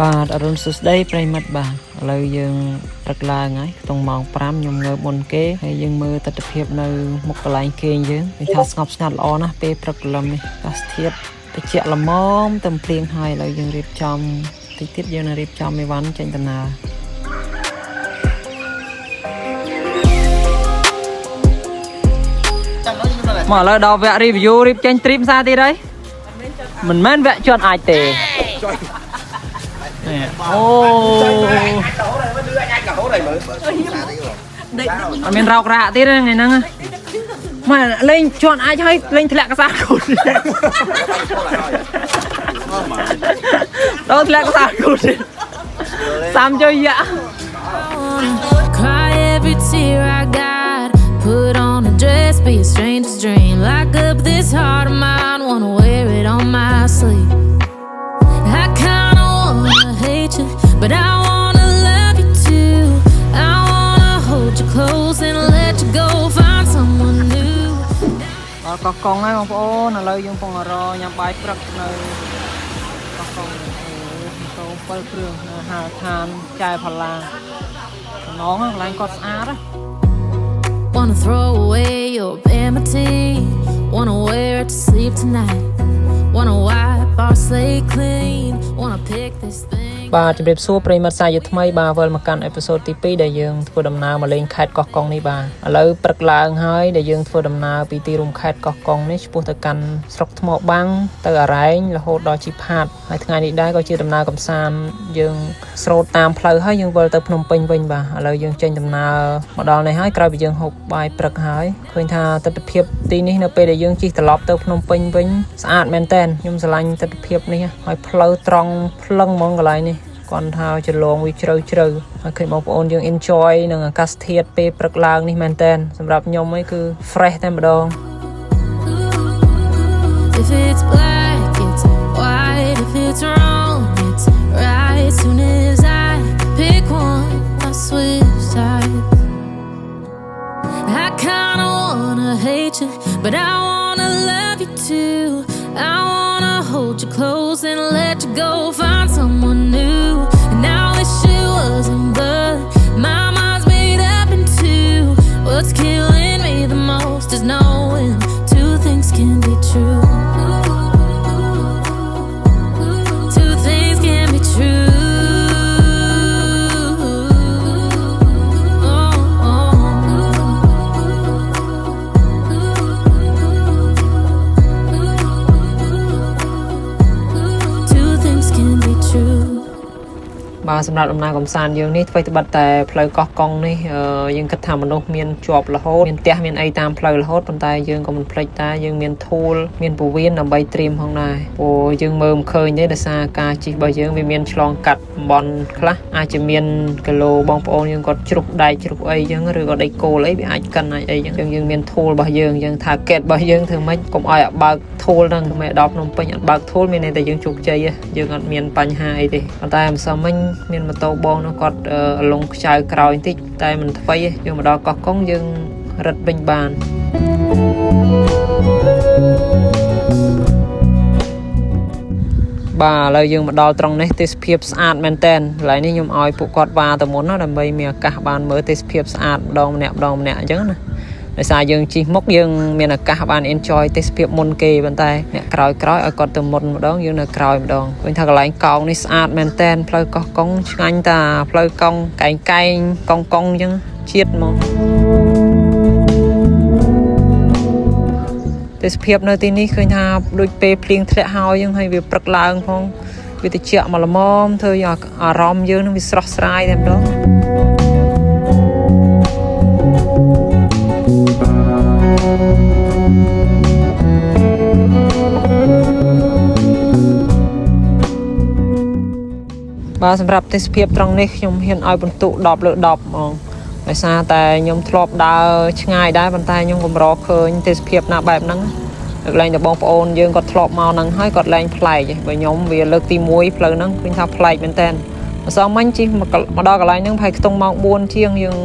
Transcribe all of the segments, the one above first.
បាទអរុនសុស្ដីប្រិមិត្តបាទឥឡូវយើងព្រឹកឡើងហើយក្នុងម៉ោង5ខ្ញុំងើបមុនគេហើយយើងមើលទស្សនភាពនៅមុខកន្លែងគេងយើងវាថាស្ងប់ស្ងាត់ល្អណាស់ពេលព្រឹកព្រលឹមនេះអាកាសធាតុត្រជាក់ល្មមតែភ្លៀងហើយឥឡូវយើងរៀបចំតិចទៀតយើងនឹងរៀបចំមេវ៉ាន់ចេញដំណើរមកឥឡូវដល់វគ្គ review រៀបចេញ trip ផ្សារទៀតហើយមិនមែនវគ្គជន់អាចទេអូអត់មានរោគរ៉ាក់ទៀតថ្ងៃហ្នឹងមកលេងជន់អាចហើយលេងធ្លាក់កសាគូតដល់ធ្លាក់កសាគូតសាំជួយយ៉ា Cry every tear I got Put on a dress be a stranger's dream Lock up this heart of mine Wanna wear it on my sleeve I kinda wanna hate you But I wanna love you too I wanna hold you close and let you go Find someone new ដល់កោះកុងហើយបងប្អូនឥឡូវយើងកំពុងរញ៉ាំបាយព្រឹកនៅកោះកុងអូ7គ្រឿងនៅហាលឋានចែផល្លាណងកន្លែងគាត់ស្អាត Wanna throw away your enmity Wanna wear it to sleep tonight Wanna wipe our slate clean Wanna pick this thing បាទជម្រាបសួរប្រិយមិត្តសាជាថ្មីបាទវិលមកកាន់អេពីសូតទី2ដែលយើងធ្វើដំណើរមកលេងខេត្តកោះកុងនេះបាទឥឡូវព្រឹកឡើងហើយដែលយើងធ្វើដំណើរពីទីរួមខេត្តកោះកុងនេះឆ្ពោះទៅកាន់ស្រុកថ្មបាំងទៅអរ៉ែងរហូតដល់ជីផាតហើយថ្ងៃនេះដែរក៏ជាដំណើរកំសាន្តយើងស្រោតតាមផ្លូវហើយយើងវិលទៅភ្នំពេញវិញបាទឥឡូវយើងចេញដំណើរមកដល់នេះហើយក្រោយពីយើងហូបបាយព្រឹកហើយឃើញថាទិដ្ឋភាពទីនេះនៅពេលដែលយើងជិះត្រឡប់ទៅភ្នំពេញវិញស្អាតមែនតើខ្ញុំស្រឡាញ់ទិដ្ឋភាពនេះហើយផ្លូវត្រង់ភ្លឹងហ្មងកន្លែងនេះគាត់ថាចលងវាជ្រៅជ្រៅហើយឃើញបងប្អូនយើង enjoy នឹងអាកាសធាតុពេលព្រឹកឡើងនេះមែនតើសម្រាប់ខ្ញុំឯងគឺ fresh តែម្ដង If it's black it's white If it's wrong it's right Soon as I pick one I switch sides I kinda wanna hate you But I wanna love you too I wanna hold you close and let you go Find someone new And I wish it wasn't but My mind's made up in two What's killing me the most is knowing Two things can be true Two things can be trueបាទសម្រាប់ដំណើរកំសាន្តយើងនេះធ្វើត្បិតតែផ្លូវកោះកុងនេះយើងគិតថាមនុស្សមានជាប់រហូតមានផ្ទះមានអីតាមផ្លូវរហូតប៉ុន្តែយើងក៏មិនភ្លេចតែយើងមានធូលមានពវៀនដើម្បីត្រៀមផងដែរព្រោះយើងមើលមិនឃើញទេដោយសារការជិះរបស់យើងវាមានឆ្លងកាត់តំបន់ខ្លះអាចจะមានគីឡូបងប្អូនយើងគាត់ជ្រុះដែកជ្រុះអីចឹងឬក៏ដីគោលអីវាអាចកិនអាចអីចឹងយើងមានធូលរបស់យើងយើងថាកេតរបស់យើងធ្វើម៉េចកុំឲ្យបើកធូលហ្នឹងមិនដល់ភ្នំពេញអត់បើកធូលមានន័យតែយើងជោគជ័យយើងអត់មានបញ្ហាអីទេប៉ុន្តែមិនសមមិញមានម៉ូតូបងនោះគាត់លងខ្ចៅក្រោយបន្តិចតែមិនថ្មីទេយើងមកដល់កោះកុងយើងរត់វិញបានបាទឥឡូវយើងមកដល់ត្រង់នេះទេសភាពស្អាតមែនតើកន្លែងនេះខ្ញុំឲ្យពួកគាត់វ៉ាទៅមុនណាដើម្បីមានឱកាសបានមើលទេសភាពស្អាតម្ដងម្នាក់អញ្ចឹងណាដោយសារយើងជិះមុខយើងមានឱកាសបាន enjoy ទេសភាពមុនគេប៉ុន្តែអ្នកក្រោយឲ្យគាត់ទៅមុនម្ដងយើងនៅក្រោយម្ដងឃើញថាកន្លែងកោងនេះស្អាតមែនតើផ្លូវកោះកុងឆ្ងាញ់តាផ្លូវកោងកែងកោងអញ្ចឹងជាតិហ្មងទេសភាពនៅទីនេះឃើញថាដូចពេលភ្លៀងធ្លាក់ហើយអញ្ចឹងហើយវាព្រឹកឡើងផងវាត្រជាក់មកល្មមធ្វើឲ្យអារម្មណ៍យើងនឹងវាស្រស់ស្រាយតែម្ដងបាទសម្រាប់ទេសភាពត្រង់នេះខ្ញុំហ៊ានឲ្យបន្ទុក10លើ10ហ្មងដោយសារតែខ្ញុំធ្លាប់ដើរឆ្ងាយដែរប៉ុន្តែខ្ញុំកម្រឃើញទេសភាពណាបែបហ្នឹងលើកលែងតែបងប្អូនយើងគាត់ធ្លាប់មកហ្នឹងហើយគាត់លែងប្លែកបើខ្ញុំវាលើកទី1ផ្លូវហ្នឹងឃើញថាប្លែកមែនតើម្សិលមិញជិះមកដល់កន្លែងហ្នឹងប្រហែលខ្ទង់ម៉ោង4ជាងយើង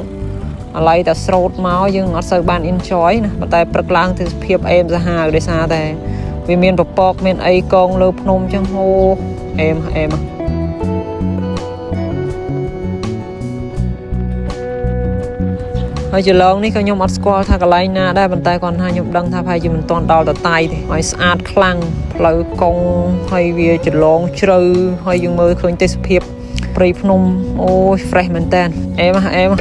ឥឡូវតែស្រោតមកយើងអត់សូវបាន enjoy ណាប៉ុន្តែព្រឹកឡើងទេសភាពអេមសាហាវដោយសារតែវាមានពពកមានអីកងលើភ្នំអញ្ចឹងហូអេម ហើយច្រឡងនេះក៏ខ្ញុំអត់ស្គាល់ថាកន្លែងណាដែរប៉ុន្តែគាត់ថាខ្ញុំដឹងថាប្រហែលជាមិនទាន់ដល់តតៃទេហើយស្អាតខ្លាំងផ្លូវកង់ហើយវាច្រឡងជ្រៅហើយយើងមើលឃើញទេសភាពព្រៃភ្នំអូយ fresh មែនតើអែមអែម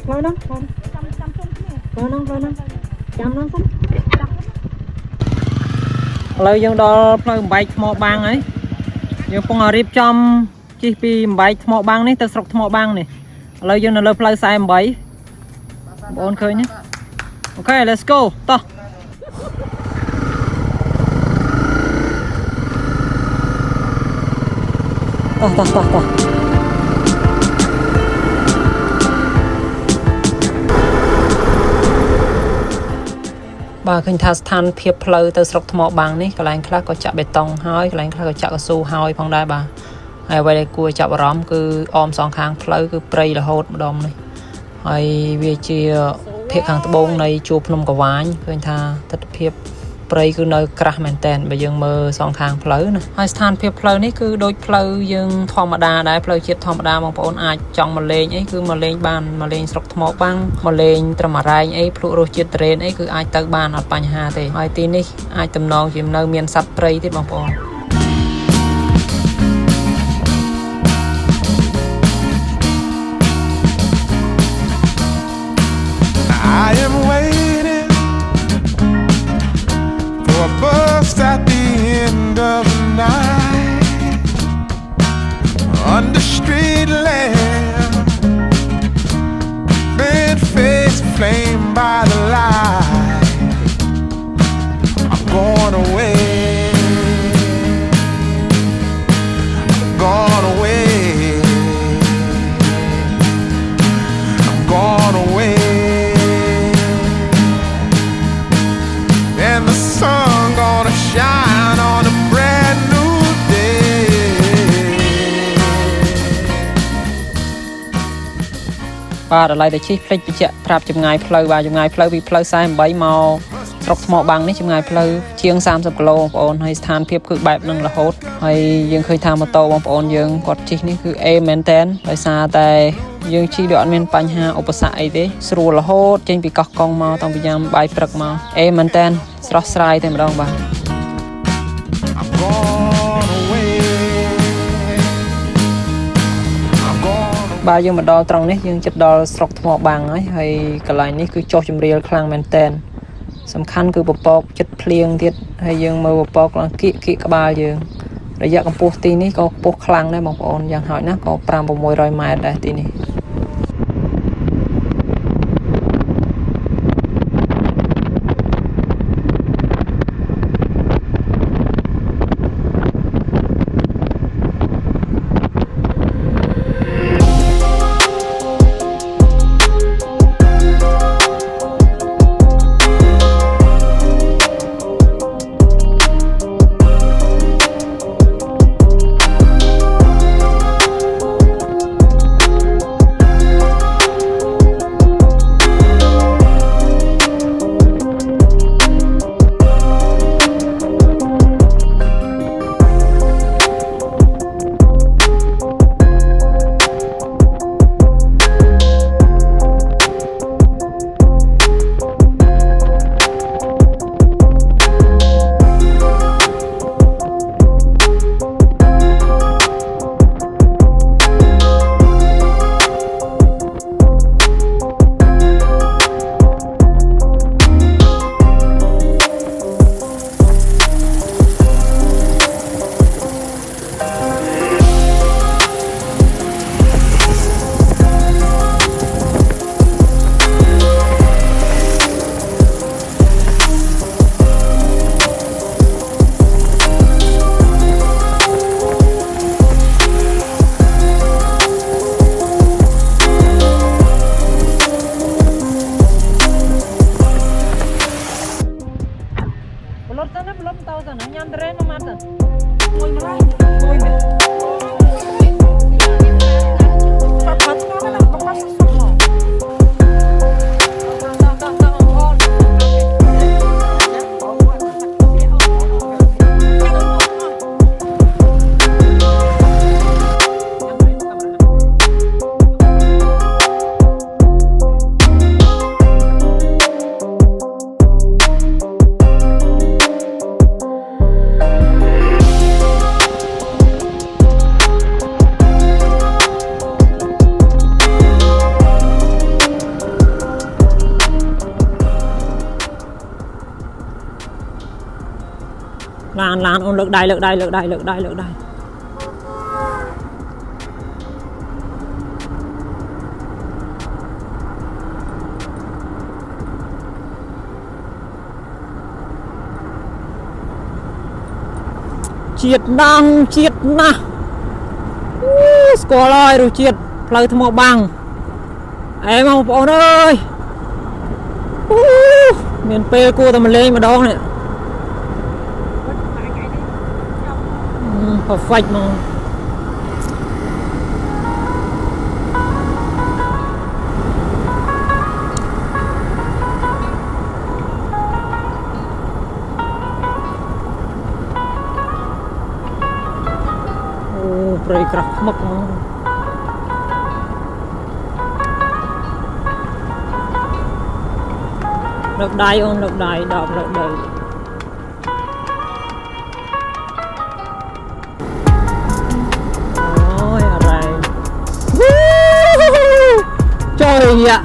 ផ្លូវហ្នឹងចាំផ្លូវហ្នឹងចាំហ្នឹងសិនឥឡូវយើងដល់ផ្លូវបំបែកថ្មបាំងហើយយើងកំពុងរៀបចំជិះពីបំបែកថ្មបាំងនេះទៅស្រុកថ្មបាំងនេះឥឡូវយើងនៅលើផ្លូវ48បងប្អូនឃើញទេអូខេ let's go តោះបាទឃើញថាស្ថានភាពផ្លូវទៅស្រុកថ្មបាំងនេះកន្លែងខ្លះក៏ចាក់បេតុងហើយកន្លែងខ្លះក៏ចាក់កស៊ូហើយផងដែរបាទហើយអ្វីដែលគួរចាប់អារម្មណ៍គឺអមសងខាងផ្លូវគឺព្រៃរហូតម្ដងនេះហើយវាជាភាគខាងត្បូងនៃជួរភ្នំកវាញឃើញថាទិដ្ឋភាពព្រៃគឺនៅក្រាស់មែនតែនបើយើងមើលសងខាងផ្លូវណាហើយស្ថានភាពផ្លូវនេះគឺដូចផ្លូវយើងធម្មតាដែរផ្លូវជាតិធម្មតាបងប្អូនអាចចង់មកលេងអីគឺមកលេងបានមកលេងស្រុកថ្មបាំងមកលេងត្រឹមអរ៉ែងអីភ្លក់រសជាតិត្រេនអីគឺអាចទៅបានអត់បញ្ហាទេហើយទីនេះអាចតំណងជានៅមានសត្វព្រៃទៀតបងប្អូនAt the end of the night, under street lamp, bent face flamed by the light. I'm going away, I'm going away, I'm going away, and the sun gonna shine on a brand new day បាទឥឡូវតែជិះភ្លេចបញ្ជាក់ប្រាប់ចម្ងាយផ្លូវបាទចម្ងាយផ្លូវពីផ្លូវ48មកស្រុកថ្មបាំងនេះចម្ងាយផ្លូវជាង30គីឡូបងប្អូនហើយស្ថានភាពគឺបែបហ្នឹងរហូតហើយយើងឃើញថាម៉ូតូបងប្អូនយើងគាត់ជិះនេះគឺអេមែនតែនដោយសារតែយើងជិះដូចអត់មានបញ្ហាឧបសគ្គអីទេស្រួលរហូតចេញពីកោះកុងមកតាំងពីញ៉ាំបាយព្រឹកមកអេមែនតែនស្រស់ស្រាយតែម្ដងបាទបាទយើងមកដល់ត្រង់នេះយើងជិតដល់ស្រុកថ្មបាំងហើយកន្លែងនេះគឺចុះជំរាលខ្លាំងមែនតែនសំខាន់គឺពពកចិត្តភ្លៀងទៀតហើយយើងមើលពពកឡើងគៀកក្បាលយើងរយៈកម្ពស់ទីនេះក៏ខ្ពស់ខ្លាំងដែរបងប្អូនយ៉ាងហោចណាស់ក៏ 5-600 ម៉ែត្រដែរទីនេះ lán ôn lực đai chiết na score ơi rồi chiết plei thằng mỏ băng em không bỏ ơi miền pe cua tao mà lên mà đón này perfect mà Prei krah mak mà lực đai ôn lực đai đọc lực đai ôiอะไรtrời ạ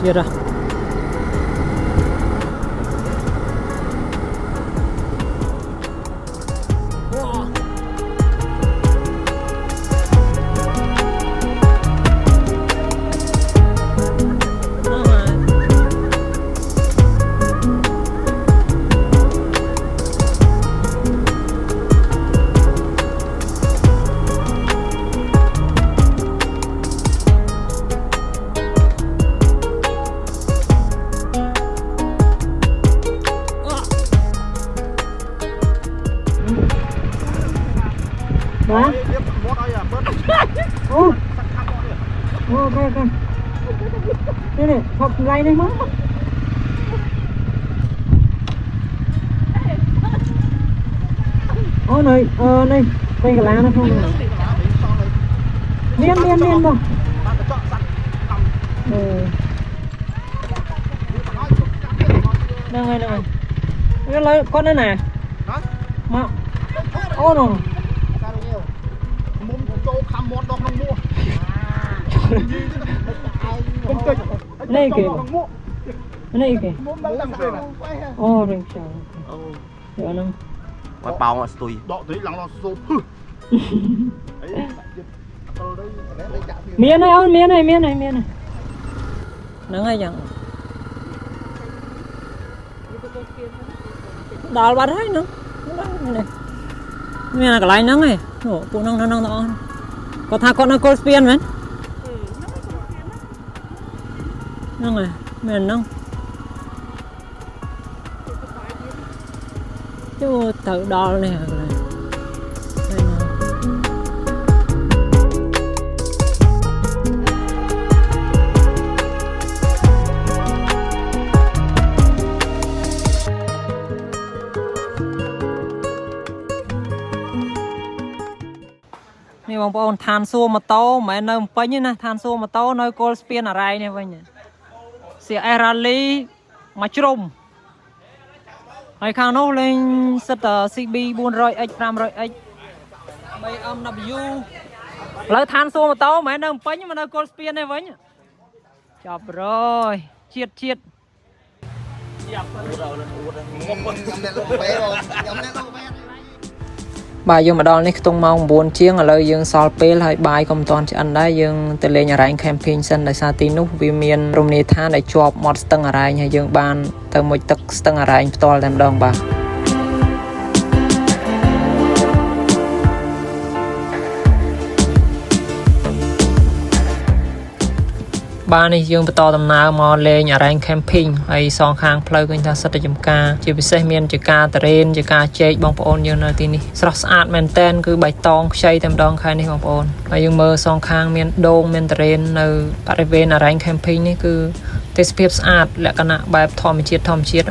chết rồi hả? Ô, ok. Đây này, học lại đây mất. Ô này, đây cái lá nó không. Miên không? Đâu rồi. Cái lấy con đây nè. Mà. Ô nó. Này kìa. Ô rồi sao? Được không? Quả bao mà tôi. Đọ thấy lăng nó xô. Miên này ơi, miên này. Nắng ai chẳng. Đào bắt hết nữa. Này. Miên là cái lái nắng này. Ồ, phụ nắng to. Có thà con nó cold spiên vậy? Nắng này, miền nắng. Chứ tự đo này hả? Này bông bông than xua mà to mà nơi một như nè than xua mà to nơi cold spiên ở đây nè vậy nhỉ xì airali mà trùng hay khang nó lên set CB 400X 500X mấy âm W lấy than xua mà to mà nơi một mà nơi cold spiên này vậy nhỉ chọc rồi chiết bài dương mà đo này tung mong buồn chiếng ở lời dương sol pê hay bài công toàn cho anh đấy dương từ lên nhà rảnh camping sân đại sa tin nút vì miền rồng này tha để chọp một tầng ở đây nhà dương ban từ một tầng ở đây to làm đòn bà ba này dương to tầm nào mà lên nhà rảnh camping hay song khang plei của ta rất là chấm ca chỉ bị xe miền chỉ ca terrain chỉ ca chơi bóng ôn dương nơi tin đi rất sạch men ten cứ bài tong chơi tầm đòn khai này bóng ôn hay dương mơ song khang miền đông miền terrain nơi tại bên nhà rảnh camping này cứ tết phép sạch lẽ cả nạ bài thom chiết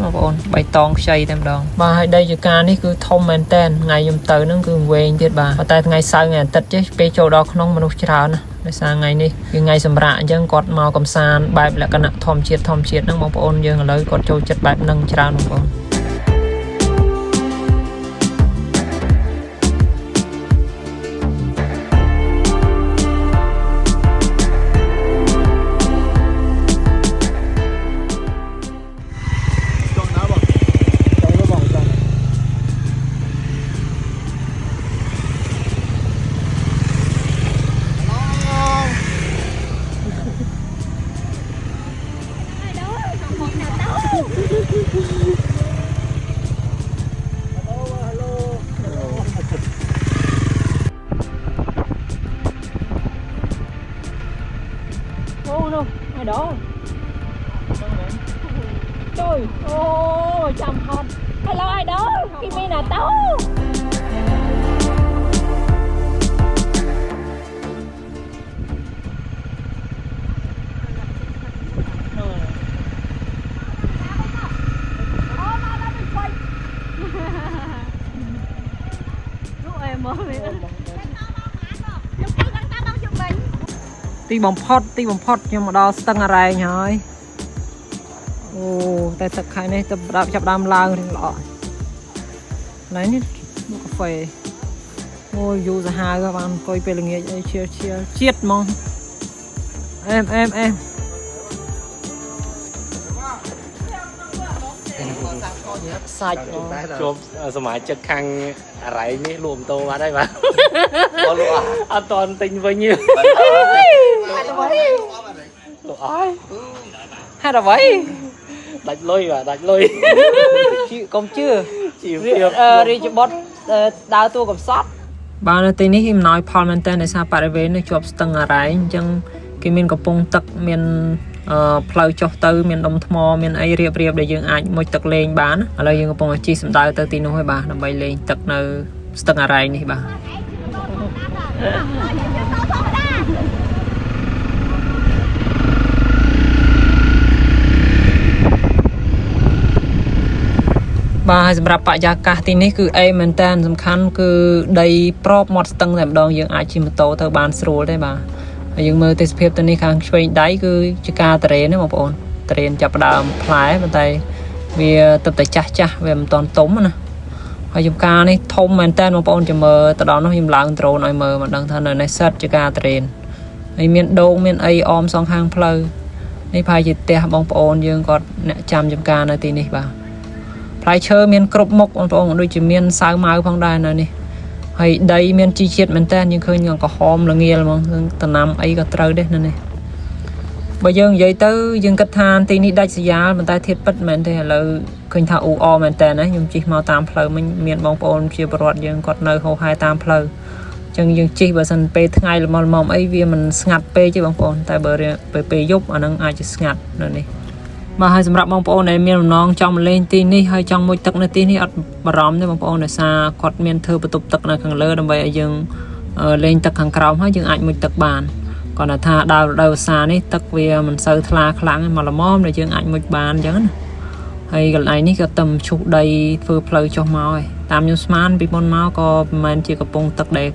bóng ôn bài tong chơi tầm đòn ba hay đây chỉ ca này cứ thông men ten ngày dương tới nó cứ về chết bà và tại ngày sau ngày tết chứ pe châu đó không mà lúc chào nè sang ngày này ngày sầm rạ dân cọt màu cầm sàn bài lại cái nặng thom chiết nâng bóng ôn dân lấy cọt châu chất bài nâng chào bóng ôn Ô đâu, ai đó. Trời ơi, chăm con. Hello ai đó, Kimi là tao. Tí bóng phót nhưng mà đó stăng ở đây nhói. Ồ, tại thật khai này tập chập đam lao thì lọ. Lấy nít mua cà phê. Ôi, dù ra hai các bạn coi bê lưng ấy chia chiết mong. Em sạch chômสมัยจะคังอะไรนี่รวมตัวมาได้ปะอันตอนติงไปnhiều hai là vậy đạch lôi chị công chưa chịu đi cho bot đào tua cầm sót bao nhiêu tin này nói parliament này sao phải về nó chụp tầng ở đấy chẳng cái miền cặp bông tắc miền phơi cho tư miền đông thò miền ấy riệp để dương ai một tắc lên bán ở đây dương cặp bông chi sắm đào tư tin nó hơi bà nó bay lên tắc nơi tầng ở đấy này bà bàสำหรับปะยากาที่นี่คือไอ้มันแตนสำคัญคือได้ปรอบหมดตั้งแต่ดองยังอาชิมโตเธอบานสโลได้บ่ายังมือเตสเพียบตัวนี้ครั้งช่วยได้คือจิกาเตรนนี่มาปนเตรนจับดามพลายมันไตเวียตับแต่จ้าเวียมตอนต้มนะพอจิกานี่ทมมันแตนมาปนจะมือตอนนั้นยิมล้างโตรหน่อยมือมันดังท่านในเซตจิกาเตรนไอเมียนโดงเมียนไอออมสองข้างเพลย์นี่พายจิตเตะบองปนยังก็เนี่ยจำจิกาในตีนี้บ่าพลายเชอร์เมียนกรบมกองโดยจะเมียนสาวมาพังได้นะนี่ให้ได้เมียนจีเชียดมันแตนยังเคยยังก็หอมละเงียมั้งตะนำไอ้ก็เตยได้นั่นนี่บ่ยังใหญ่ตื้อยังกระทานตีนี้ได้สยามันได้เทียบปัดมันได้เลยเคยถ่าอูอมันแตนนะยังจีมาตามเพลมันเมียนบองปอนเชียบรอดยังกดเนยเขาหายตามเพลจังยังจีบ่สันเปทั้งไงละมอมไอ้เวียมันสงัดเปจีบองปอนแต่เบอร์เนี่ยเปยุบอันนั้นอาจจะสงัดนั่นนี่มาให้สำหรับบางปอนในเมียนน้องจองมาเล่นตีนี่ให้จองมวยตักในตีนี่อัดบารมในบางปอนในซากอดเมียนเธอประตูตักในขังเลือดไปยังเล่นตักขังกราวให้ยังอาจมวยตักบานก่อนถ้าดาวซานี่ตักเวียมันเสือทลาครั้งมาละม้อมในยังอาจมวยบานจังให้กันไอ้นี่ก็ตำชุกใดเฟื่อเพลย์จอกเมาตามยูสมานปีบอลเมาก็มันจีกระปงตักเด็ก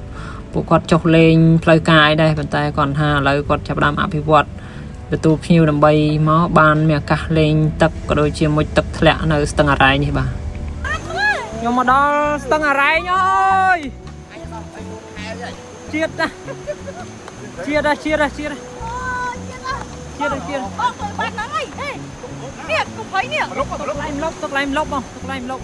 ปุกอดจอกเล่นเพลย์กายได้เป็นแต่ก่อนหาเลยกอดจับดามอภิวัตประตูพิวดำใบม้อบานเมียกะเลงตักก็โดยเชียมวยตักแถลในสตังอะไรนี่บ่ายมมาดอสตังอะไรน้อยเชียดนะเชียดนะบ้านน้อยเนี่ยกูไปเนี่ยตกไล่มลบมั้งตกไล่มลบ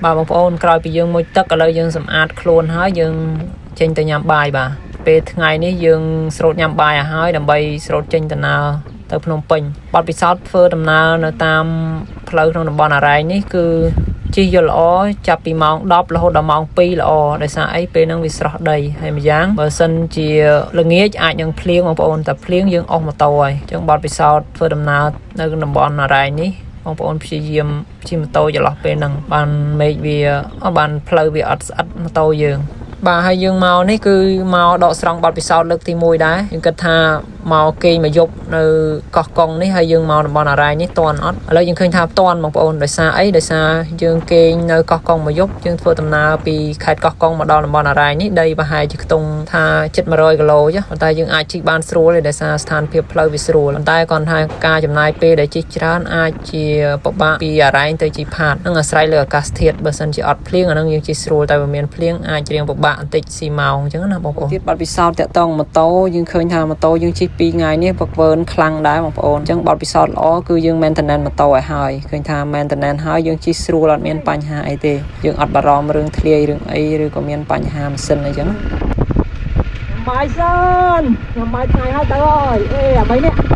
បាទបងប្អូនក្រោយពីយើងមុជទឹកឥឡូវយើងសម្អាតខ្លួនហើយយើងចេញទៅញ៉ាំបាយបាទពេលថ្ងៃនេះយើងស្រោតញ៉ាំបាយឲ្យហើយដើម្បីស្រោតចេញដំណើរទៅភ្នំពេញបទពិសោធន៍ធ្វើដំណើរនៅតាមផ្លូវក្នុងតំបន់អរ៉ែងនេះគឺជិះយល់ល្អចាប់ពីម៉ោង10រហូតដល់ម៉ោង2ល្អដោយសារអីពេលហ្នឹងវាស្រស់ដីហើយម្យ៉ាងបើសិនជាល្ងាចអាចនឹងភ្លៀងបងប្អូនតែភ្លៀងយើងអស់ម៉ូតូហើយអញ្ចឹងបទពិសោធន៍ធ្វើដំណើរនៅតំបន់អរ៉ែងនេះបងប្អូនព្យាយាមជិះម៉ូតូចន្លោះពេលហ្នឹងបានមេឃវាបានផ្លូវវាអត់ស្អិតម៉ូតូយើងបាទហើយយើងមកនេះគឺមកដកស្រង់បទពិសោធន៍លើកទី1ដែរយើងគិតថាមកគេងមកយប់នៅកោះកុងនេះហើយយើងមកតំបន់អរ៉ែងនេះតន់អត់ឥឡូវយើងឃើញថាតន់បងប្អូនដោយសារអីដោយសារយើងគេងនៅកោះកុងមកយប់យើងធ្វើដំណើរពីខេត្តកោះកុងមកដល់តំបន់អរ៉ែងនេះដីប្រហែលជាខ្ទង់ថា700គីឡូចប៉ុន្តែយើងអាចជិះបានស្រួលដោយសារស្ថានភាពផ្លូវវាស្រួលប៉ុន្តែគាត់ថាការចំណាយពេលដែលជិះច្រើនអាចជាពិបាកពីអរ៉ែងទៅជីផាតនឹងអាស្រ័យលើអាកាសធាតុបើសិនជាអត់ភ្លៀងអានឹងយើងជិះស្រួលតែបើមានភ្លៀងអាចរៀងពិបាកបន្តិចស៊ីម៉ោងអញ្ចឹងណាបងប្អូនទៀតបាត់ពិសោធន៍តាក់ទងម៉ូតូយើងឃើញថាម៉ូតូយើងជិះ2ថ្ងៃនេះប្រកើនខ្លាំងដែរបងប្អូនអញ្ចឹងបាត់ពិសោធន៍ល្អគឺយើង maintenance ម៉ូតូឲ្យហើយឃើញថា maintenance ហើយយើងជិះស្រួលអត់មានបញ្ហាអីទេយើងអត់បារម្ភរឿងធ្លាយរឿងអីឬក៏មានបញ្ហាម៉ាស៊ីនអីចឹងបាយសិនខ្ញុំបាយថ្ងៃហើយទៅអើយអេអា3នេះ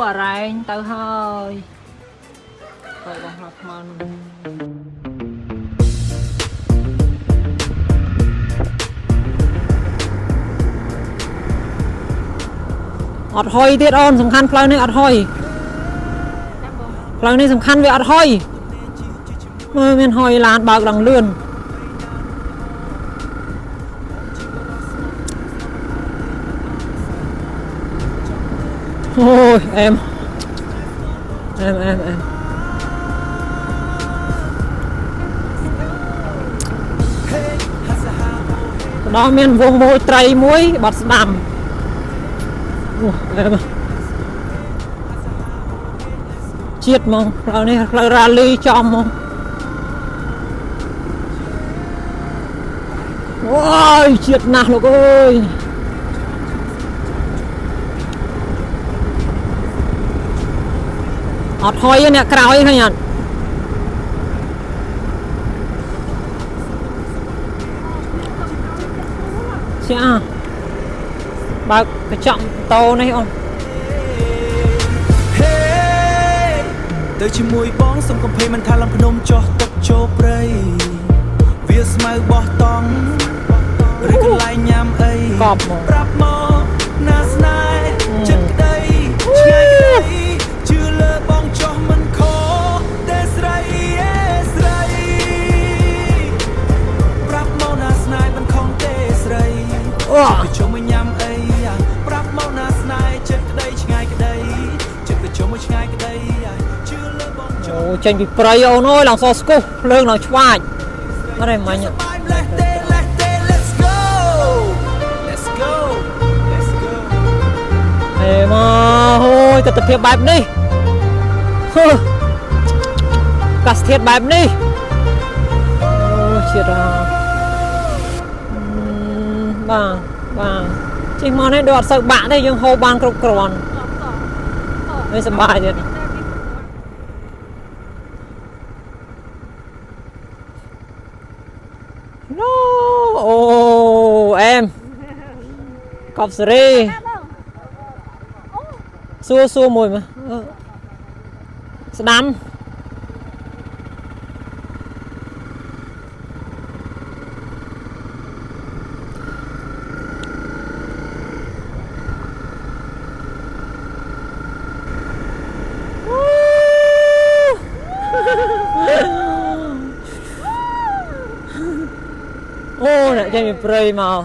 អរ៉ែងទៅហើយទៅបងប្រុសខ្មៅនោះអត់ហុយទៀតអូនសំខាន់ផ្លូវនេះអត់ហុយផ្លូវនេះសំខាន់វាអត់ហុយមើលមានហុយឡានបើកឡើងលឿនអូយអែមដល់មានវងមួយត្រីមួយបាត់ស្ដាំអូអែមជាតិហ្មងផ្លូវនេះផ្លូវរ៉ាលីចំហ្មងអូយជាតិណាស់លោកអើយអត់ហុយអ្នកក្រោយឃើញអត់ចាបើកកញ្ចក់ម៉ូតូនេះអូនទៅជាមួយបងសុំកំភៃមិនថាឡើងភ្នំចោះទឹកចូលព្រៃវាស្មៅបោះតង់ឬកន្លែងញ៉ាំអីកប់មកប្រាប់មកណាស្នេហ៍ចិត្តក្តីឆ្ងាយក្តីជឿលើបងចោះមិនខុសតែស្រីស្រីប្រាប់មកណាស្នេហ៍មិនខំទេស្រីអូជុំញ៉ាំអីប្រាប់មកណាស្នេហ៍ចិត្តក្តីឆ្ងាយក្តីចិត្តទៅជុំឆ្ងាយក្តីជឿលើបងចោះអូចេញពីព្រៃអូនអើយឡើងសស្គុះភ្លើងឡើងឆ្វាចអត់ឯមាញ់មកអូយទស្សនភាពបែបនេះកាសធាតុបែបនេះអូជាតិបាទជិះមកនេះដូចអត់សូវបាក់ទេយើងហូបបានគ្រប់គ្រាន់នេះសប្បាយទៀតអូអែមកប់សេរីសួរមួយមកស្ដាំអូអ្នកចេញពីព្រៃមក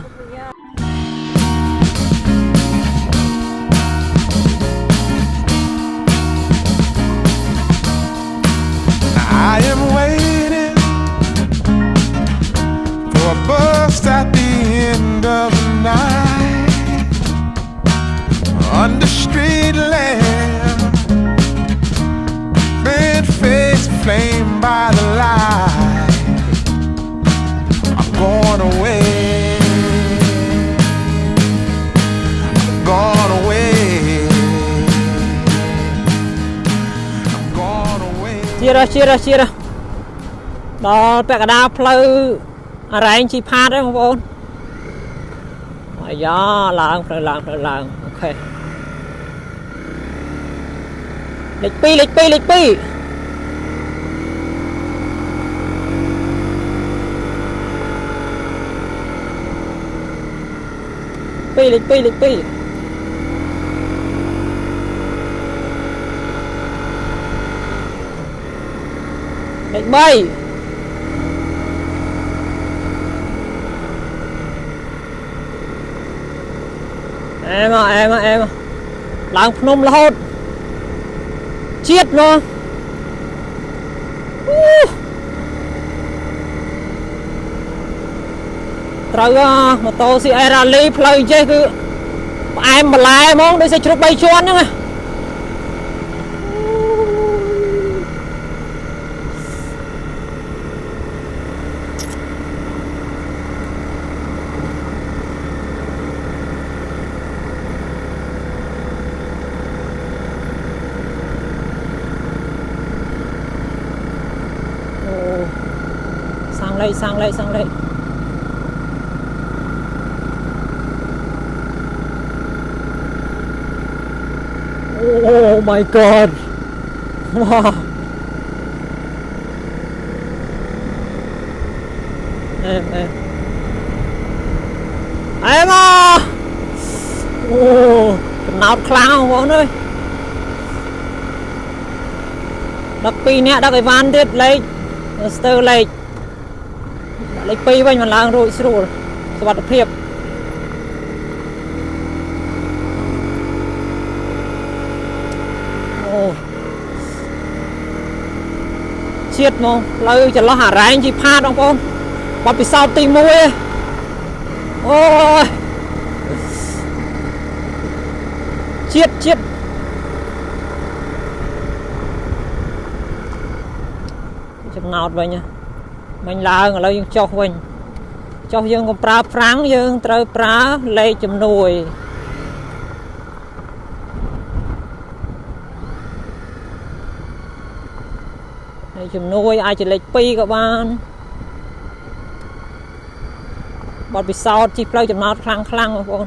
chia ra đó bẹt đá phơi rải chi pha đấy không ôn ôi gió lạng ok lịch pi lịch bay em làng Phnom là hốt chết nó trời mà tô si era li play chơi cứ em mà lại mong để sẽ chụp bay chuan nữa sang đây oh my god wow em à nào clown bọn ơi đặc pi nè đặc cái van tiết lấy stir lấy pi bên mình lang rồi sưuสวัสดิภาพโอ้เชียดมองเราจะล้อหาแรงจีพาดองปอนบอลปีศาจตีมวยโอ้ยเชียดจะนาวไปเนี่ยmình là ở đây cho mình cho dương còn pra phẳng dương trời pra lấy chấm nồi lấy chấm nồi ai chỉ lấy pi các bạn bọt bị sao chỉ play chấm nát khăng các bạn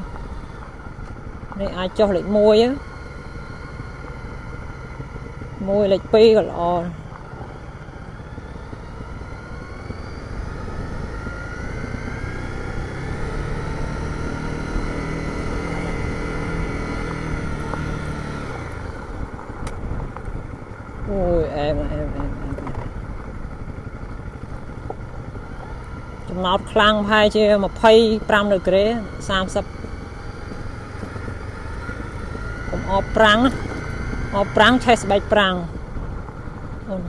đây ai cho lấy môi á môi lấy pi còn lò ôi em chấm nát khăng hai chứ mà phay pram được cái sam sập cũng ọp prang chest bite prang ôi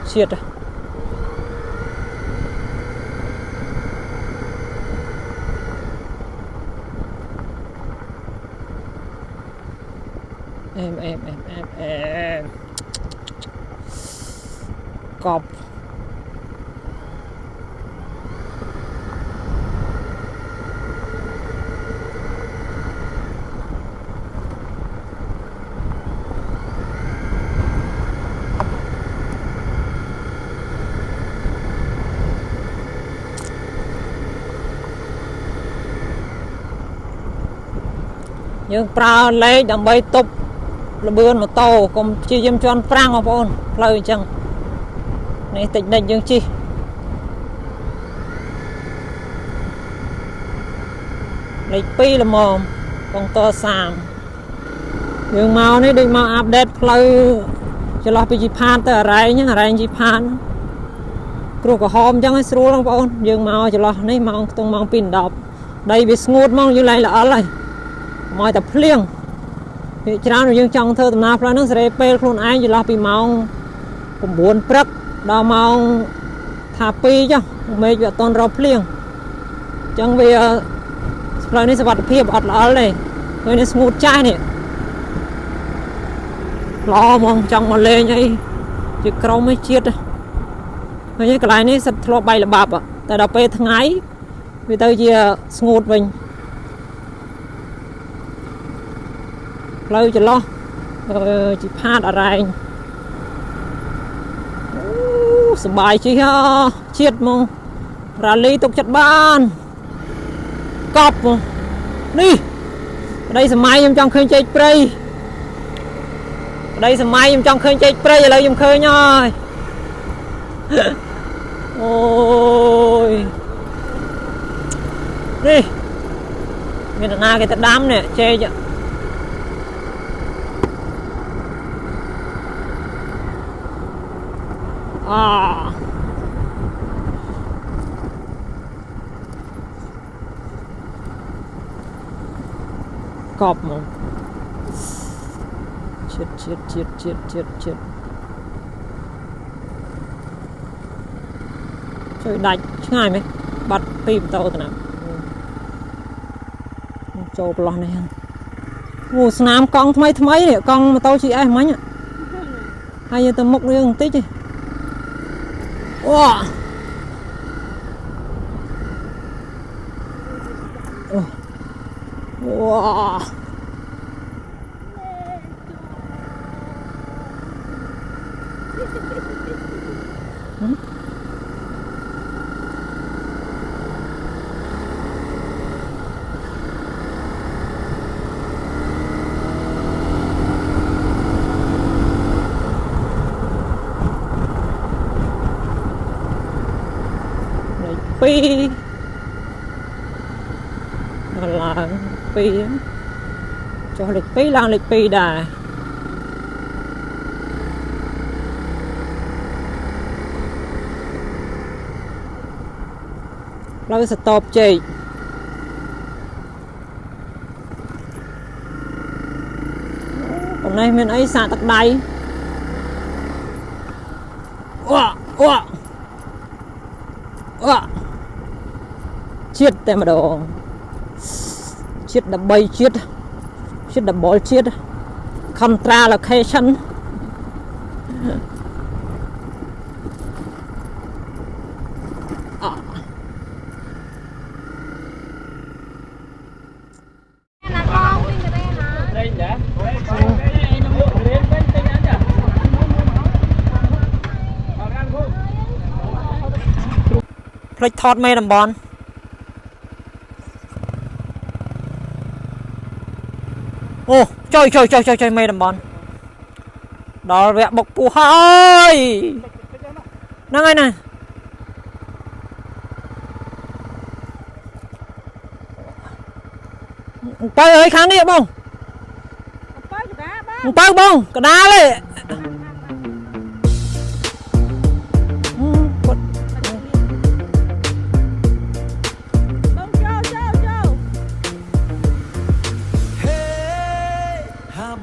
shit em cọp nhưng pra lấy đầm bay tục là bươn mà to còn chi dâm cho ăn prang không ôn lời chẳng này tịnh định dương chi lấy pi là mồm còn to sàm dương màu này định màu update lời cho lo pi pan tới rải nhá rải chi pan kêu có hôm chẳng hay sưu không ôn dương màu cho lo này màu tung màu pin đọc đây bị ngột mong như này là ở đây mọi tập liêng thì cha nó dương trong thơ tầm nào nó sẽ pe luôn ai chỉ lo bị màu cũng buồn prắc đào màu thả pi chứ mấy việc toàn rộp liêng chẳng vì rồi nó sẽ bắt phê bọt là này rồi nó smooth chai này lo mong trong mà lên nhây chỉ câu mới chết rồi như cái này nó sẽ lo bay là bạp à tại đào pe thằng ấy vì tôi chỉ smooth mình ផ្លូវចន្លោះជីផាតអរ៉ែងសบายជីហ៎ជាតិហ្មងរ៉ាលីទុកចិត្តបានកប់នេះប្តីសម័យខ្ញុំចង់ឃើញចេកព្រៃប្តីសម័យខ្ញុំចង់ឃើញចេកព្រៃឥឡូវខ្ញុំឃើញហើយអូយនេះមានអ្នកណាគេទៅដាំនេះចេកកប់មកជាតិជួយដាច់ឆ្ងាយមែនបាត់ពីម៉ូតូទៅណាចូលប្រឡោះនេះអូស្នាមកង់ថ្មីនេះកង់ម៉ូតូ GS មិញហើយទៅមុខរឿងបន្តិចទេអូពីឡើងពីចុះលេខ2ឡើងលេខ2ដែរផ្លូវស្តបជែកប៉ុន្តែមានអីសាកទឹកដៃជាតិតែម្ដងជាតិ13ជាតិដបលជាតិ contra location ផ្លេចថតមេតំបន់អូចុយមេតំបន់ដល់វគ្គបុកពោះហើយហ្នឹងហើយណាទៅអើយខាងនេះបងទៅបងកដាលទេ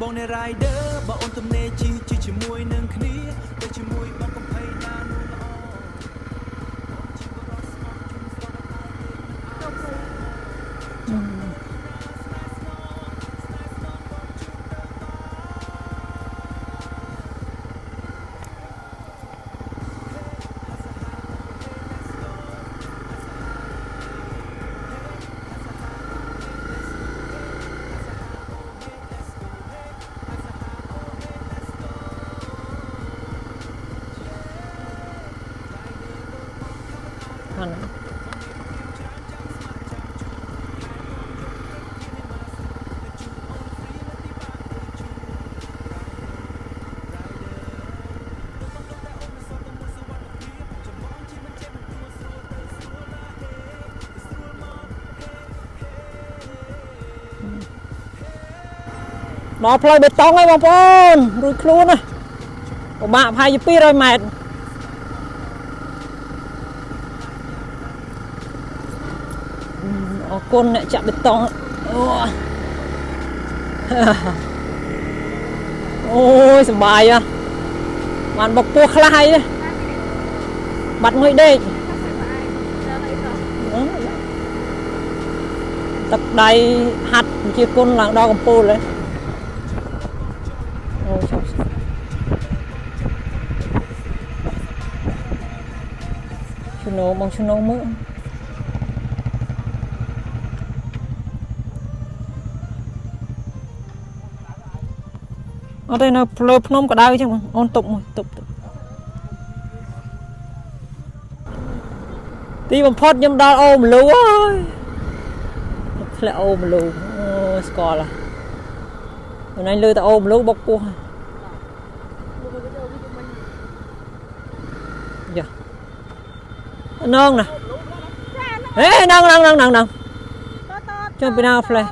បងនៃ rider បើអូនទំនេរជីជាមួយនឹងគ្នាទៅជាមួយបងកំភៃណានោះដល់ផ្លូវបេតុងហើយបងប្អូនរួចខ្លួនណាពិបាកប្រហែលជា200 ម៉ែត្រអរគុណអ្នកចាក់បេតុងអូយសប្បាយហ៎បានបុកពោះខ្លះហើយបាត់ងុយដេកទឹកដៃហាត់ជាគុណឡើងដល់កំពូលហើយឈ្នោបងឈ្នោមើល ở đây là lơ phnom cả đau chứ mà ôn tục một tục tí bằng phốt nhưng đau ôm lú ơi lại ôm lú score là hôm nay lơ ta ôm lú bốc cua dạ nâng nè ê nâng cho bên nào play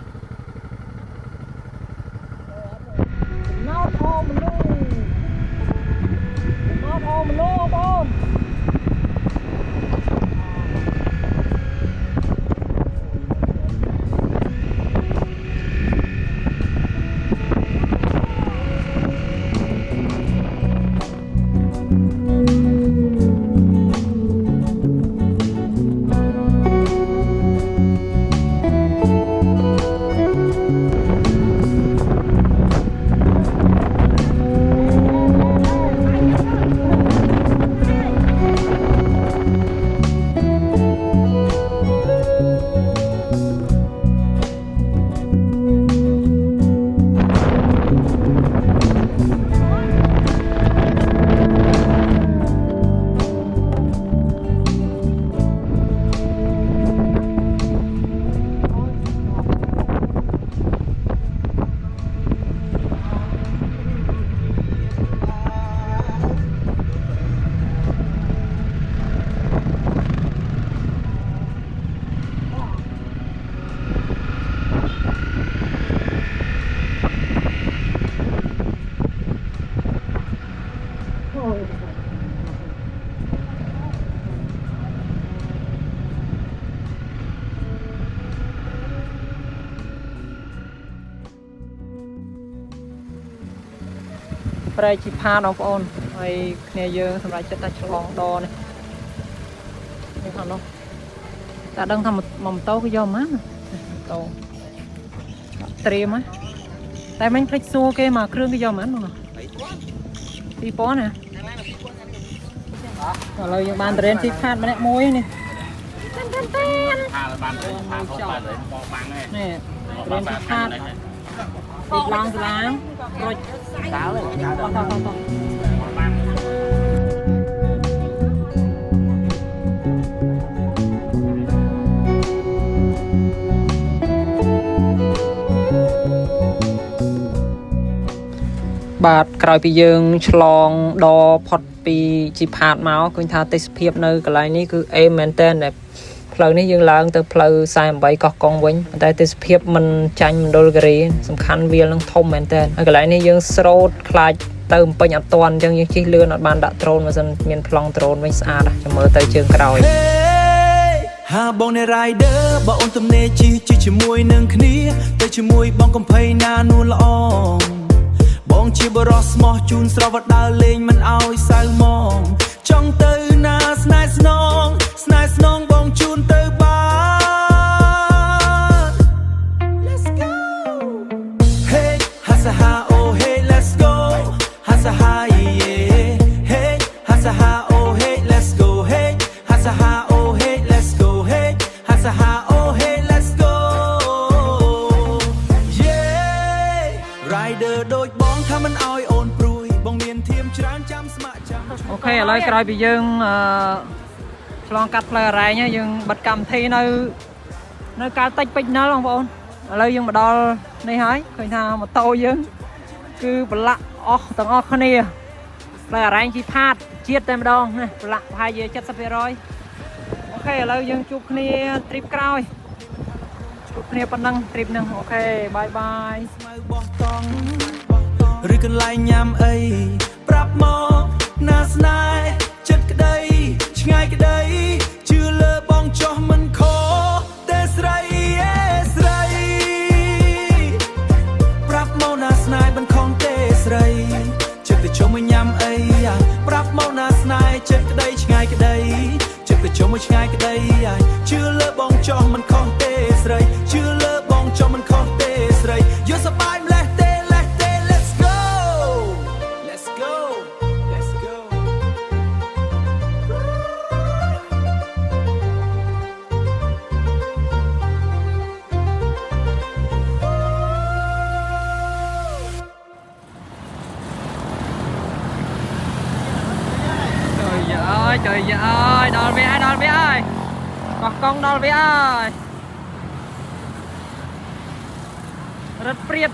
Đây chỉ pha nó ôn hay nghe giờ thằng lại chết ta chọn đo này như thằng đâu ta đang thầm một mầm tàu cái dòng mát tàu trì má tại mình thích xua cái mà krương cái dòng mát luôn đi bó nè rồi lời những bàn trên thì pha mà nè môi nè nè trên thì pha thịt láng rồi táo lên to បាទក្រោយពីយើងឆ្លងដល់ផុតពីជីផាតមកឃើញថាទេសភាពនៅកន្លែងនេះគឺអេមែនតើផ្លូវនេះយើងឡើងទៅផ្លូវ48កោះកុងវិញតែទេសភាពមិនចាញ់មណ្ឌលគិរីសំខាន់វានឹងធំមែនតើហើយកន្លែងនេះយើងស្រោតខ្លាចទៅពេញអត់តាន់អញ្ចឹងយើងជិះលឿនអត់បានដាក់ដ្រូនបើមិនមានប្លង់ដ្រូនវិញស្អាតចាំមើលទៅជើងក្រោយ ហាបងនៃ rider បើអូនទំនេរជិះជាមួយនឹងគ្នាទៅជាមួយបងកំភៃណានួនល្អបងជាបរោះស្មោះជូនស្រវដើរលេងមិនអោយសៅមងចង់ទៅណាស្នេហ៍ស្នងបងជូនទៅបាន Let's go Hey ហាសាហា Oh hey let's go ហាសាហា Yeah Hey ហាសាហា Oh hey let's go Hey ហាសាហា Oh hey let's go Hey ហាសាហា Oh hey let's go Yeah Rider ដូចបងថាមិនអោយអូនព្រួយបងមានធៀមច្រើនចាំស្ម័គ្រចាំអូខេឥឡូវក្រោយពីយើងឆ្លងកាត់ផ្លូវអរ៉ែងយើងបិទកម្មវិធីនៅកាលតិចពេជ្រណិលបងប្អូនឥឡូវយើងមកដល់នេះហើយឃើញថាម៉ូតូយើងគឺប្រឡាក់អស់ទាំងអស់គ្នាផ្លូវអរ៉ែងជីផាតជាតិតែម្ដងណាប្រឡាក់ប្រហែលជា 70% អូខេឥឡូវយើងជួបគ្នាទ្រីបក្រោយជួបគ្នាប៉ុណ្ណឹងទ្រីបហ្នឹងអូខេបាយបាយស្មៅបោះតង់ឬកន្លែងញ៉ាំអីប្រាប់មកណាស្នេហ៍ចិត្តក្តីឆ្ងាយក្តីជឿលើបងចោះមិនខុសតែស្រីស្រីប្រាប់មកណាស្នេហ៍មិនខំទេស្រីចិត្តទៅជុំញ៉ាំអីប្រាប់មកណាស្នេហ៍ចិត្តក្តីឆ្ងាយក្តីចិត្តទៅជុំឆ្ងាយក្តីជឿលើបងចោះមិនខំទេស្រីជឿលើបងចោះមិនខំទេស្រីយកសប្បាយម្លេះទេLet's go Let's go dạ ơi đòn về ơi con đòn về ơi rất priết